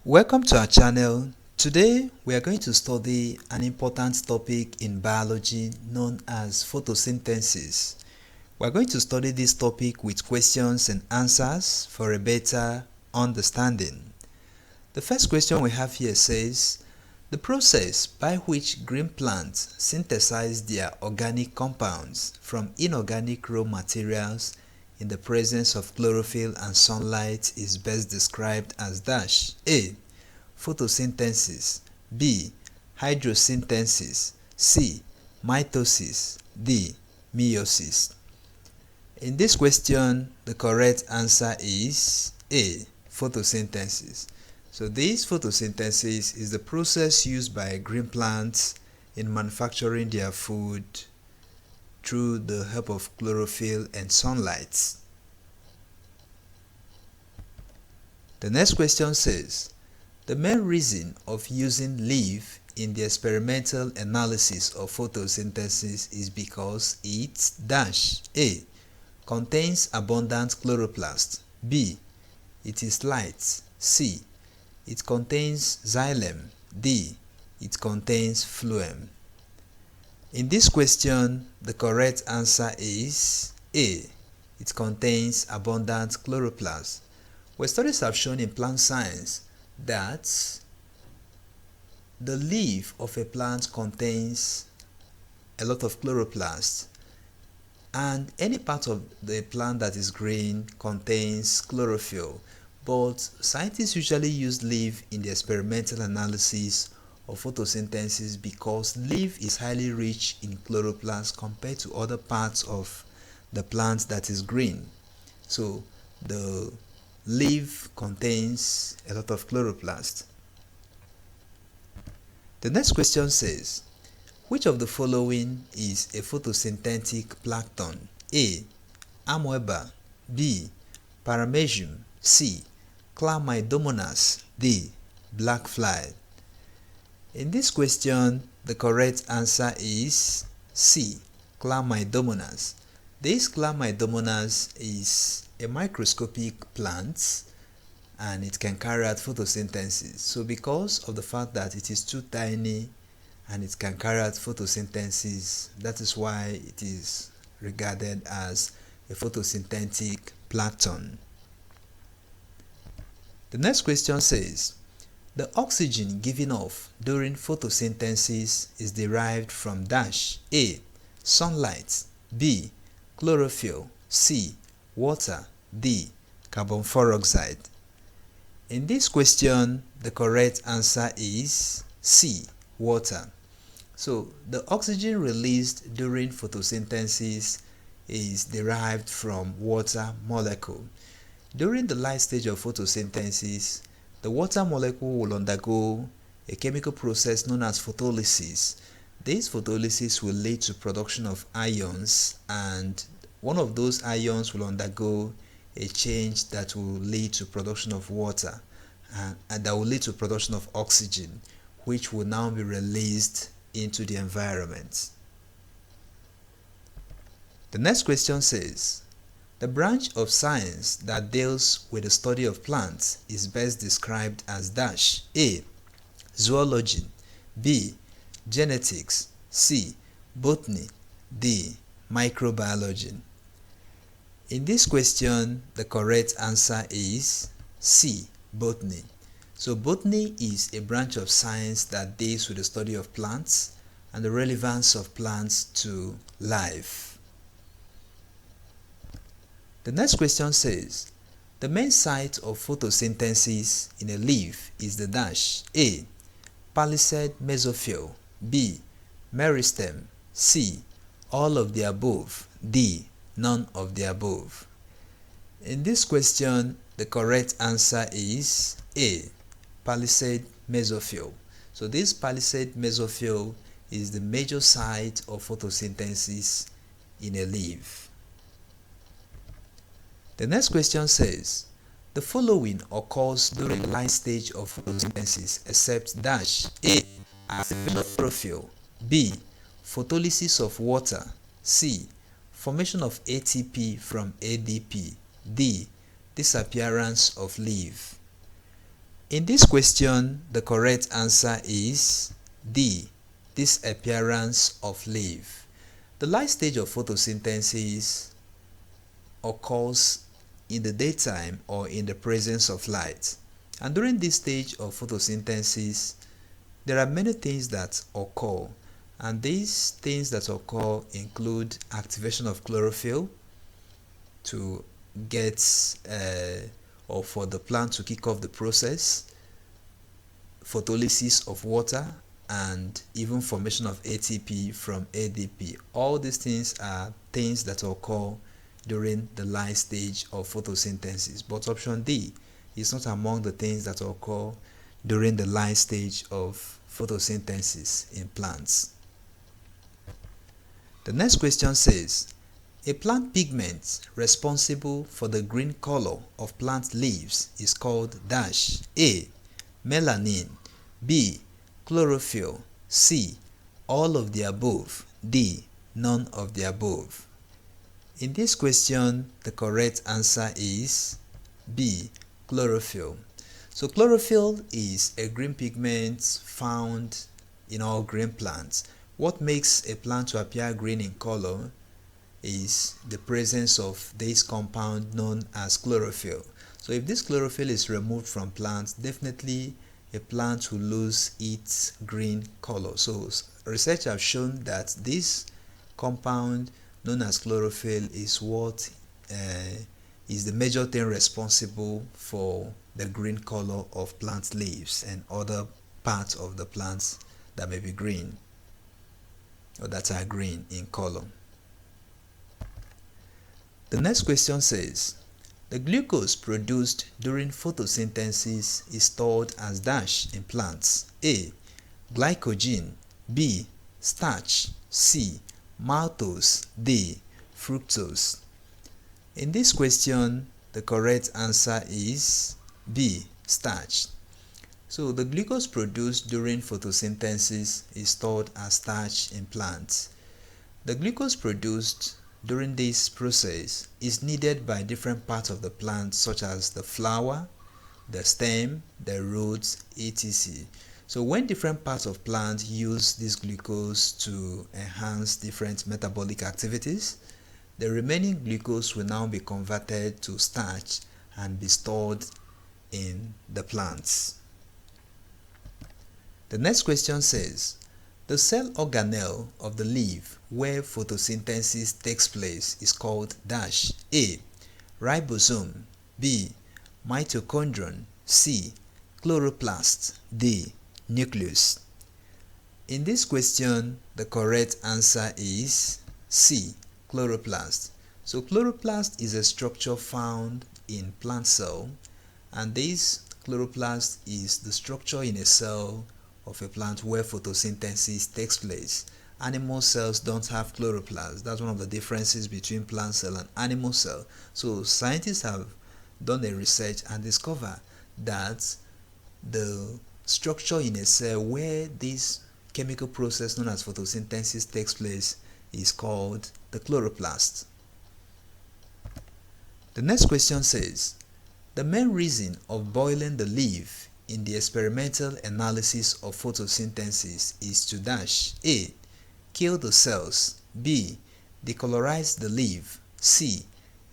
Welcome to our channel. Today we are going to study an important topic in biology known as photosynthesis. We are going to study this topic with questions and answers for a better understanding. The first question we have here says, the process by which green plants synthesize their organic compounds from inorganic raw materials in the presence of chlorophyll and sunlight is best described as dash. A. Photosynthesis. B. Hydrosynthesis. C. Mitosis. D. Meiosis. In this question, the correct answer is A. Photosynthesis. So this photosynthesis is the process used by green plants in manufacturing their food through the help of chlorophyll and sunlight. The next question says, the main reason of using leaf in the experimental analysis of photosynthesis is because it dash. A. Contains abundant chloroplast. B. It is light. C. It contains xylem. D. It contains phloem. In this question, the correct answer is A. It contains abundant chloroplast. Well, studies have shown in plant science that the leaf of a plant contains a lot of chloroplast, and any part of the plant that is green contains chlorophyll, but scientists usually use leaf in the experimental analysis of photosynthesis because leaf is highly rich in chloroplast compared to other parts of the plant that is green. So the leaf contains a lot of chloroplast. The next question says, which of the following is a photosynthetic plankton? A. Amoeba. B. Paramecium. C. Chlamydomonas. D. Black fly. In this question, the correct answer is C. Chlamydomonas. This Chlamydomonas is a microscopic plant and it can carry out photosynthesis. So because of the fact that it is too tiny and it can carry out photosynthesis, that is why it is regarded as a photosynthetic plankton. The next question says, the oxygen given off during photosynthesis is derived from dash. A. Sunlight. B. Chlorophyll. C. Water. D. Carbon dioxide. In this question, the correct answer is C. Water. So the oxygen released during photosynthesis is derived from water molecule. During the light stage of photosynthesis, the water molecule will undergo a chemical process known as photolysis. This photolysis will lead to production of ions, and one of those ions will undergo a change that will lead to production of water, and that will lead to production of oxygen, which will now be released into the environment. The next question says, the branch of science that deals with the study of plants is best described as dash. A. Zoology. B. Genetics. C. Botany. D. Microbiology. In this question, the correct answer is C. Botany. So botany is a branch of science that deals with the study of plants and the relevance of plants to life. The next question says, the main site of photosynthesis in a leaf is the dash. A. Palisade mesophyll. B. Meristem. C. All of the above. D. None of the above. In this question, the correct answer is A. Palisade mesophyll. So this palisade mesophyll is the major site of photosynthesis in a leaf. The next question says, the following occurs during the light stage of photosynthesis except dash. A. Activation of chlorophyll. B. Photolysis of water. C. Formation of ATP from ADP. D. Disappearance of leaf. In this question, the correct answer is D, disappearance of leaf. The light stage of photosynthesis occurs in the daytime or in the presence of light. And during this stage of photosynthesis, there are many things that occur. And these things that occur include activation of chlorophyll to get or for the plant to kick off the process, photolysis of water, and even formation of ATP from ADP. All these things are things that occur during the light stage of photosynthesis. But option D is not among the things that occur during the light stage of photosynthesis in plants. The next question says, a plant pigment responsible for the green color of plant leaves is called dash. A, melanin. B, chlorophyll. C, all of the above. D, none of the above. In this question, the correct answer is B, chlorophyll. So chlorophyll is a green pigment found in all green plants. What makes a plant to appear green in color is the presence of this compound known as chlorophyll. So if this chlorophyll is removed from plants, definitely a plant will lose its green color. So research have shown that this compound known as chlorophyll is what is the major thing responsible for the green color of plant leaves and other parts of the plants that may be green or that are green in color. The next question says, the glucose produced during photosynthesis is stored as dash in plants. A, glycogen. B, starch. C, maltose. D, fructose. In this question, the correct answer is B, starch. So the glucose produced during photosynthesis is stored as starch in plants. The glucose produced during this process is needed by different parts of the plant, such as the flower, the stem, the roots, etc. So when different parts of plant use this glucose to enhance different metabolic activities, the remaining glucose will now be converted to starch and be stored in the plants. The next question says, the cell organelle of the leaf where photosynthesis takes place is called dash. A, ribosome. B, mitochondrion. C, chloroplast. D, nucleus. In this question, the correct answer is C, chloroplast. So chloroplast is a structure found in plant cell, and this chloroplast is the structure in a cell of a plant where photosynthesis takes place. Animal cells don't have chloroplast. That's one of the differences between plant cell and animal cell. So scientists have done a research and discovered that the structure in a cell where this chemical process known as photosynthesis takes place is called the chloroplast. The next question says, the main reason of boiling the leaf in the experimental analysis of photosynthesis is to dash. A, kill the cells. B, decolorize the leaf. C,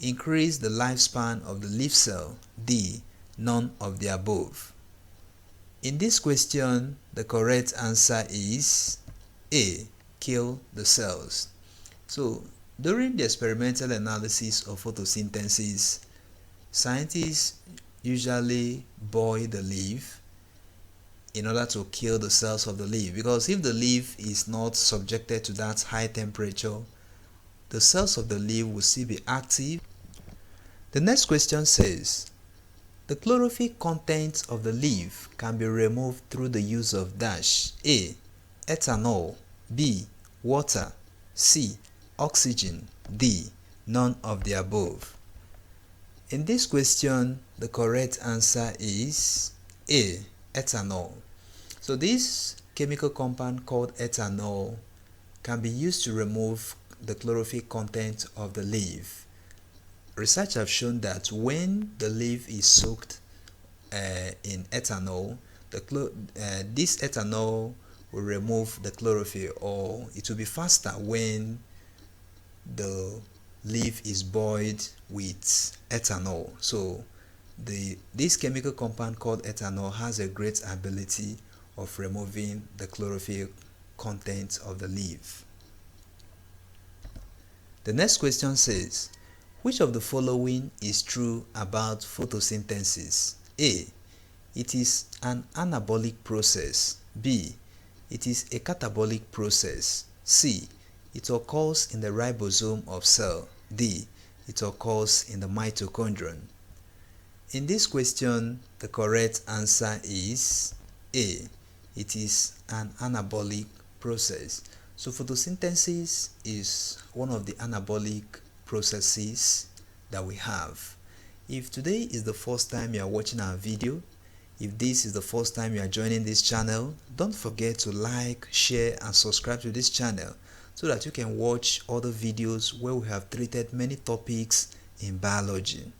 increase the lifespan of the leaf cell. D, none of the above. In this question, the correct answer is A, kill the cells. So during the experimental analysis of photosynthesis, scientists usually boil the leaf in order to kill the cells of the leaf, because if the leaf is not subjected to that high temperature, the cells of the leaf will still be active. The next question says, the chlorophyll content of the leaf can be removed through the use of dash. A, ethanol. B, water. C, oxygen. D, none of the above. In this question, the correct answer is A, ethanol. So this chemical compound called ethanol can be used to remove the chlorophyll content of the leaf. Research have shown that when the leaf is soaked in ethanol, this ethanol will remove the chlorophyll, or it will be faster when the leaf is boiled with ethanol. So this chemical compound called ethanol has a great ability of removing the chlorophyll content of the leaf. The next question says, which of the following is true about photosynthesis? A. It is an anabolic process. B. It is a catabolic process. C. It occurs in the ribosome of cell. D. It occurs in the mitochondrion. In this question, the correct answer is A. It is an anabolic process. So photosynthesis is one of the anabolic processes that we have. If today is the first time you are watching our video, if this is the first time you are joining this channel, don't forget to like, share and subscribe to this channel so that you can watch other videos where we have treated many topics in biology.